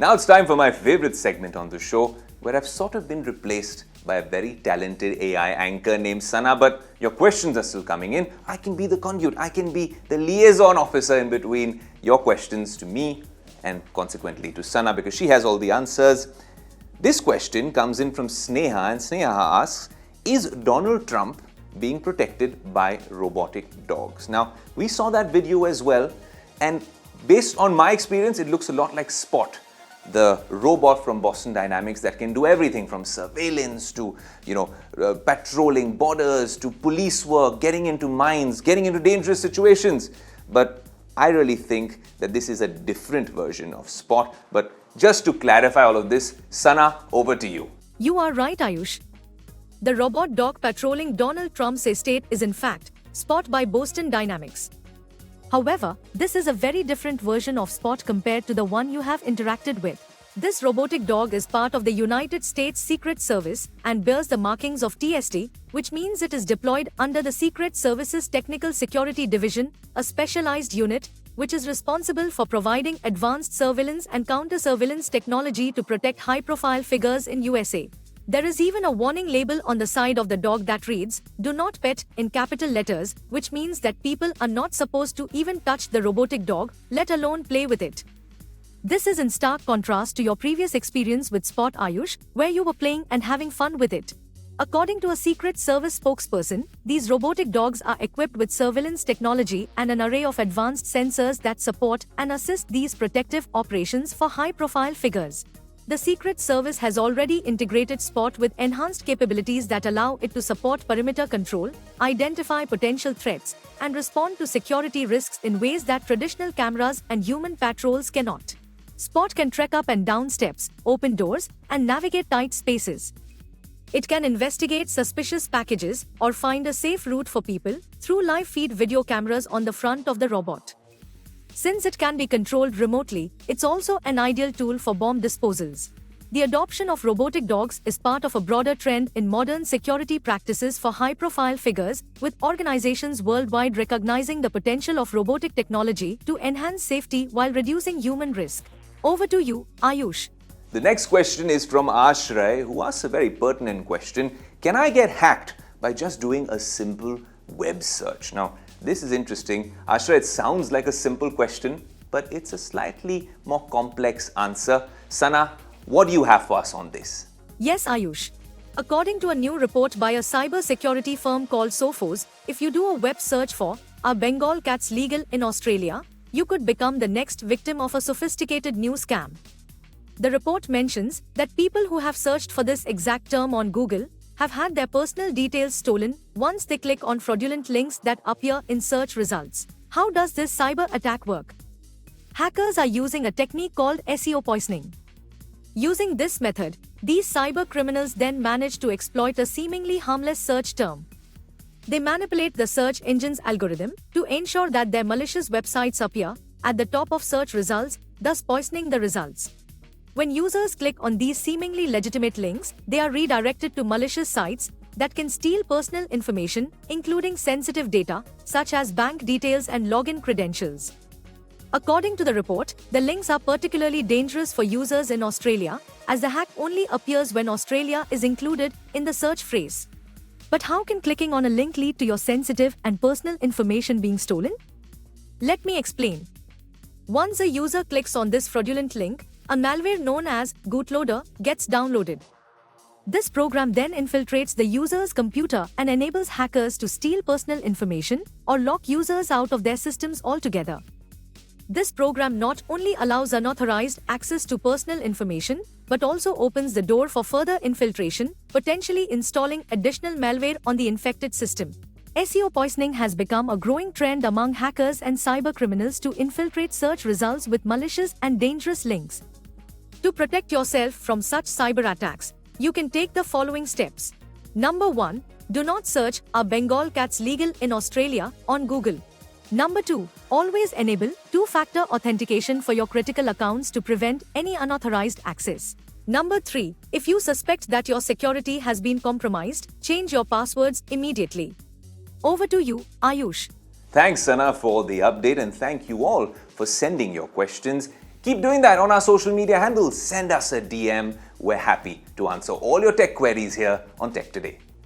Now it's time for my favorite segment on the show, where I've sort of been replaced by a very talented AI anchor named Sana, but your questions are still coming in. I can be the conduit, I can be the liaison officer in between your questions to me and consequently to Sana, because she has all the answers. This question comes in from Sneha, and Sneha asks, is Donald Trump being protected by robotic dogs? Now, we saw that video as well, and based on my experience, it looks a lot like Spot, the robot from Boston Dynamics that can do everything from surveillance to, patrolling borders to police work, getting into mines, getting into dangerous situations. But I really think that this is a different version of Spot. But just to clarify all of this, Sana, over to you. You are right, Ayush. The robot dog patrolling Donald Trump's estate is in fact Spot by Boston Dynamics. However, this is a very different version of Spot compared to the one you have interacted with. This robotic dog is part of the United States Secret Service and bears the markings of TSD, which means it is deployed under the Secret Service's Technical Security Division, a specialized unit which is responsible for providing advanced surveillance and counter-surveillance technology to protect high-profile figures in USA. There is even a warning label on the side of the dog that reads, "Do not pet," in capital letters, which means that people are not supposed to even touch the robotic dog, let alone play with it. This is in stark contrast to your previous experience with Spot, Ayush, where you were playing and having fun with it. According to a Secret Service spokesperson, these robotic dogs are equipped with surveillance technology and an array of advanced sensors that support and assist these protective operations for high-profile figures. The Secret Service has already integrated Spot with enhanced capabilities that allow it to support perimeter control, identify potential threats, and respond to security risks in ways that traditional cameras and human patrols cannot. Spot can trek up and down steps, open doors, and navigate tight spaces. It can investigate suspicious packages or find a safe route for people through live feed video cameras on the front of the robot. Since it can be controlled remotely, it's also an ideal tool for bomb disposals. The adoption of robotic dogs is part of a broader trend in modern security practices for high-profile figures, with organizations worldwide recognizing the potential of robotic technology to enhance safety while reducing human risk. Over to you, Ayush. The next question is from Ashray, who asks a very pertinent question. Can I get hacked by just doing a simple web search? Now, this is interesting. Ashray, it sounds like a simple question, but it's a slightly more complex answer. Sana, what do you have for us on this? Yes, Ayush. According to a new report by a cybersecurity firm called Sophos, if you do a web search for "Are Bengal cats legal in Australia?", you could become the next victim of a sophisticated new scam. The report mentions that people who have searched for this exact term on Google have had their personal details stolen once they click on fraudulent links that appear in search results. How does this cyber attack work? Hackers are using a technique called SEO poisoning. Using this method, these cyber criminals then manage to exploit a seemingly harmless search term. They manipulate the search engine's algorithm to ensure that their malicious websites appear at the top of search results, thus poisoning the results. When users click on these seemingly legitimate links, they are redirected to malicious sites that can steal personal information, including sensitive data, such as bank details and login credentials. According to the report, the links are particularly dangerous for users in Australia, as the hack only appears when Australia is included in the search phrase. But how can clicking on a link lead to your sensitive and personal information being stolen? Let me explain. Once a user clicks on this fraudulent link, a malware known as bootloader gets downloaded. This program then infiltrates the user's computer and enables hackers to steal personal information or lock users out of their systems altogether. This program not only allows unauthorized access to personal information, but also opens the door for further infiltration, potentially installing additional malware on the infected system. SEO poisoning has become a growing trend among hackers and cybercriminals to infiltrate search results with malicious and dangerous links. To protect yourself from such cyber attacks, you can take the following steps. Number 1. Do not search "Are Bengal cats legal in Australia?" on Google. Number 2. Always enable two-factor authentication for your critical accounts to prevent any unauthorized access. Number 3. If you suspect that your security has been compromised, change your passwords immediately. Over to you, Ayush. Thanks, Sana, for the update, and thank you all for sending your questions. Keep doing that on our social media handles. Send us a DM. We're happy to answer all your tech queries here on Tech Today.